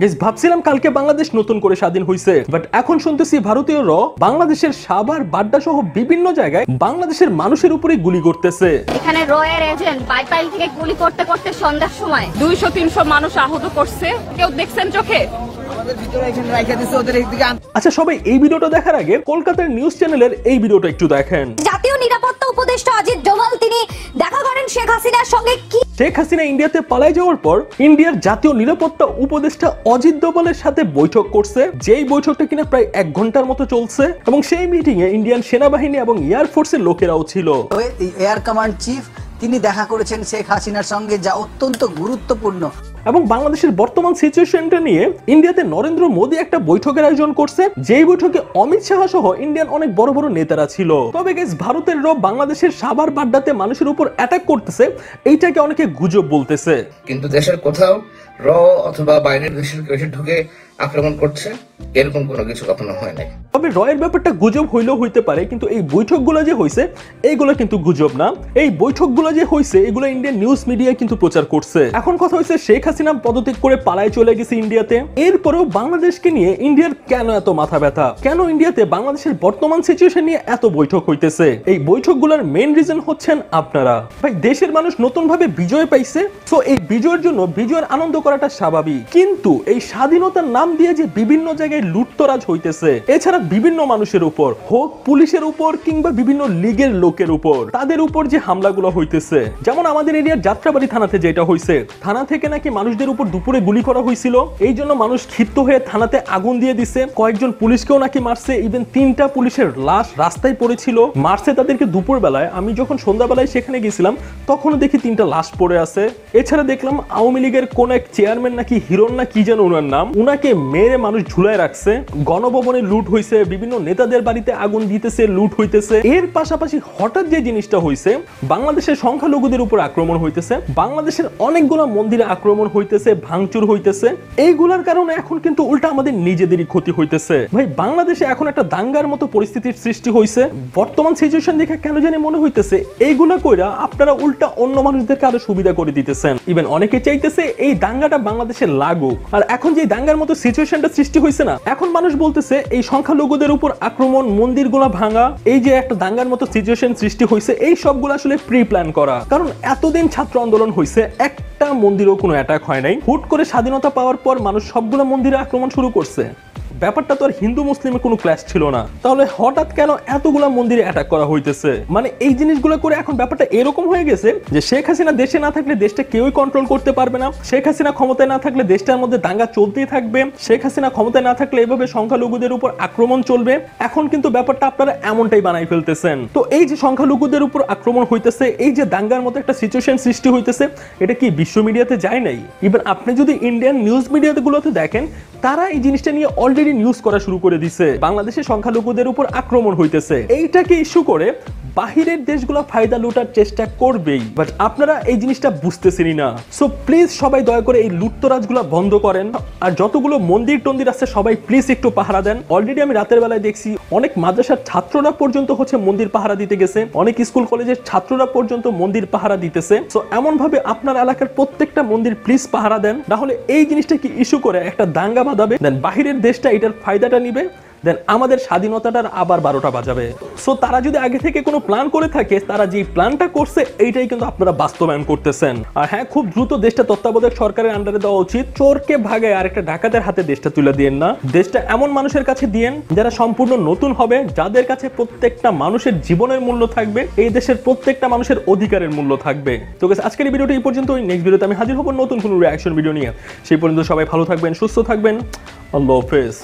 Guys ভাবছিলাম কালকে বাংলাদেশ নতুন করে স্বাধীন হইছে, বাট এখন শুনতেছি ভারতীয় র বাংলাদেশের সাভার বাড্ডা সহ বিভিন্ন জায়গায় বাংলাদেশের মানুষের উপরে গুলি করতেছে। এখানে রয়ের এজেন্ট বাইপাইল থেকে গুলি করতে করতে সন্ধ্যার সময় 200-300 মানুষ আহত করছে। কেউ দেখছেন চোখে? আচ্ছা সবাই এই ভিডিওটা দেখার আগে কলকাতার নিউজ চ্যানেলের এই ভিডিওটা একটু দেখেন। জাতীয় নিরাপত্তা উপদেষ্টা অজিত ডোভাল তিনি দেখা করেন শেখ হাসিনার সঙ্গে। কি শেখ হাসিনা ইন্ডিয়াতে পালায় যাওয়ার পর ইন্ডিয়ার জাতীয় নিরাপত্তা উপদেষ্টা অজিত ডোভালের সাথে বৈঠক করছে, যেই বৈঠকটা কিনা প্রায় 1 ঘন্টার মতো চলছে এবং সেই মিটিং এ ইন্ডিয়ান সেনাবাহিনী এবং এয়ারফোর্সের লোকেরাও ছিল। এয়ার কমান্ড চিফ তিনি দেখা করেছেন শেখ হাসিনার সঙ্গে, যা অত্যন্ত গুরুত্বপূর্ণ। এবং বাংলাদেশের বর্তমান সিচুয়েশনটা নিয়ে ইন্ডিয়াতে নরেন্দ্র মোদী একটা বৈঠকের আয়োজন করছে, যেই বৈঠকে অমিত শাহ সহ ইন্ডিয়ান অনেক বড় বড় নেতারা ছিল। তবে গাইস ভারতের র বাংলাদেশের সাভার বাড্ডাতে মানুষের উপর অ্যাটাক করতেছে, এইটাকে অনেকে গুজব বলতেছে। কিন্তু দেশের কোথাও র অথবা বাইরের দেশে ঢুকে আক্রমণ করছে এরকম কোনো কিছু কখনো হয় নাই। তবে রয়ের ব্যাপারটা গুজব হইলেও হইতে পারে, কিন্তু এই বৈঠকগুলো যে হইছে এইগুলো কিন্তু গুজব না। এই বৈঠকগুলো যে হইছে এগুলো ইন্ডিয়ান নিউজ মিডিয়া কিন্তু প্রচার করছে। এখন কথা হইছে শেখ হাসিনা পদত্যাগ করে পালায় চলে গেছে ইন্ডিয়াতে, এরপরেও বাংলাদেশকে নিয়ে ইন্ডিয়ার কেন এত মাথা ব্যথা, কেন ইন্ডিয়াতে বাংলাদেশের বর্তমান সিচুয়েশন নিয়ে এত বৈঠক হইতেছে? এই বৈঠকগুলোর মেইন রিজন হচ্ছেন আপনারা। ভাই দেশের মানুষ নতুন ভাবে বিজয় পাইছে, সো এই বিজয়ের জন্য বিজয়ের আনন্দ করাটা স্বাভাবিক, কিন্তু এই স্বাধীনতার নাম দিয়ে যে বিভিন্ন জায়গায় লুটতরাজ হইতেছে, এছাড়া বিভিন্ন মানুষের উপর হোক, পুলিশের উপর কিংবা বিভিন্ন লীগের লোকের উপর, তাদের উপর যে হামলাগুলো হইতেছে, যেমন আমাদের এরিয়ার যাত্রাবাড়ি থানাতে যেটা হইছে, থানা থেকে নাকি মানুষদের উপর দুপুরে গুলি করা হয়েছিল, এই জন্য মানুষ ক্ষিপ্ত হয়ে থানাতে আগুন দিয়ে দিছে, কয়েকজন পুলিশকেও নাকি মারছে, ইভেন 3টা পুলিশের লাশ রাস্তায় পড়েছিল, মারছে তাদেরকে দুপুর বেলায়। আমি যখন সন্ধ্যাবেলায় সেখানে গেছিলাম তখনও দেখি 3টা লাশ পড়ে আছে। এছাড়া দেখলাম আওয়ামী লীগের কোন এক চেয়ারম্যান নাকি হিরণ না কি যেন ওনার নাম, উনাকে মেরে মানুষ ঝুলায় রাখছে, গণভবনে লুট হইছে, বিভিন্ন নেতাদের বাড়িতে আগুন দিতেছে, লুট হইতেছে। এর পাশাপাশি হঠাৎ যে জিনিসটা হইছে, বাংলাদেশের সংখ্যালঘুদের উপর আক্রমণ হইতেছে, বাংলাদেশের অনেকগুলো মন্দিরে আক্রমণ হইতেছে, ভাঙচুর হইতেছে, এইগুলার কারণে এখন কিন্তু উল্টা আমাদের নিজেদেরই ক্ষতি হইতেছে। ভাই বাংলাদেশে এখন একটা দাঙ্গার মতো পরিস্থিতির সৃষ্টি হইছে। বর্তমান সিচুয়েশন দেখে কেন জানি মনে হইতেছে এইগুলা কইরা আপনারা উল্টা অন্য মানুষদেরকে আরো সুবিধা করে দিতেছেন। ইভেন অনেকে চাইতেছে এই দাঙ্গাটা বাংলাদেশে লাগুক। আর এখন যে দাঙ্গার মতো সিচুয়েশনটা সৃষ্টি হইছে না, এখন মানুষ বলতেছে এই সংখ্যালঘুদের উপর আক্রমণ, মন্দিরগুলা ভাঙা, এই যে একটা দাঙ্গার মতো সিচুয়েশন সৃষ্টি হইছে, এই সবগুলো আসলে প্রি প্ল্যান করা। কারণ এতদিন ছাত্র আন্দোলন হইছে, একটা মন্দিরেও কোনো অ্যাটাক হয় নাই, হুট করে স্বাধীনতা পাওয়ার পর মানুষ সবগুলো মন্দিরে আক্রমণ শুরু করছে। ব্যাপারটা তো আর হিন্দু মুসলিমের কোনো ক্ল্যাশ ছিল না, তাহলে হঠাৎ কেন এতগুলা মন্দিরে অ্যাটাক করা হইতেছে? মানে এই জিনিসগুলো করে এখন ব্যাপারটা এরকম হয়ে গেছে যে শেখ হাসিনা দেশে না থাকলে দেশটা কেউই কন্ট্রোল করতে পারবে না, শেখ হাসিনা ক্ষমতায় না থাকলে দেশটার মধ্যে দাঙ্গা চলতেই থাকবে, শেখ হাসিনা ক্ষমতায় না থাকলে এভাবে সংখ্যালঘুদের উপর আক্রমণ চলবে। এখন কিন্তু ব্যাপারটা আপনারা এমনটাই বানাই ফেলতেছেন। তো এই যে সংখ্যালঘুদের উপর আক্রমণ হইতেছে, এই যে দাঙ্গার মতো একটা সিচুয়েশন সৃষ্টি হইতেছে, এটা কি বিশ্ব মিডিয়াতে যায় নাই? ইভেন আপনি যদি ইন্ডিয়ান নিউজ মিডিয়াগুলোতে দেখেন, তারা এই জিনিসটা নিয়ে অলরেডি নিউজ করা শুরু করে দিছে, বাংলাদেশের সংখ্যালঘুদের উপর আক্রমণ হইতেছে। এইটাকে ইস্যু করে বাহিরের দেশগুলো ফায়দা লুটার চেষ্টা করবেই, বাট আপনারা এই জিনিসটা বুঝতেছেনই না। সো প্লিজ সবাই দয়া করে এই লুটতরাজগুলো বন্ধ করেন, আর যতগুলো মন্দির টন্দির আছে সবাই প্লিজ একটু পাহারা দেন। অলরেডি আমি রাতের বেলায় দেখছি অনেক মাদ্রাসার ছাত্ররা পর্যন্ত হচ্ছে মন্দির পাহারা দিতে গেছে, অনেক স্কুল কলেজের ছাত্ররা পর্যন্ত মন্দির পাহারা দিতেছে। সো এমন ভাবে আপনার এলাকার প্রত্যেকটা মন্দির প্লিজ পাহারা দেন, না হলে এই জিনিসটা কি ইস্যু করে একটা দাঙ্গা বাঁধাবে, দেন বাহিরের দেশটা এটার ফায়দাটা নিবে, দেন আমাদের স্বাধীনতাটার আবার 12টা বাজাবে। সো তারা যদি আগে থেকে কোনো প্ল্যান করে থাকে, তারা যে প্ল্যানটা করছে এইটাই কিন্তু আপনারা বাস্তবায়ন করতেছেন। আর হ্যাঁ, খুব দ্রুত দেশটা তত্ত্বাবধায়ক সরকারের আন্ডারে দেওয়া উচিত। চোরকে ভাগায় আরেকটা ডাকাতের হাতে দেশটা তুলে দিয়েন না, দেশটা এমন মানুষের কাছে দিয়েন যারা সম্পূর্ণ নতুন হবে, যাদের কাছে প্রত্যেকটা মানুষের জীবনের মূল্য থাকবে, এই দেশের প্রত্যেকটা মানুষের অধিকারের মূল্য থাকবে। তো আজকের এই ভিডিওটা এই পর্যন্ত। নেক্সট ভিডিওতে আমি হাজির হব নতুন কোনো রিঅ্যাকশন ভিডিও নিয়ে। সেই পর্যন্ত সবাই ভালো থাকবেন, সুস্থ থাকবেন। আল্লাহ হাফেজ।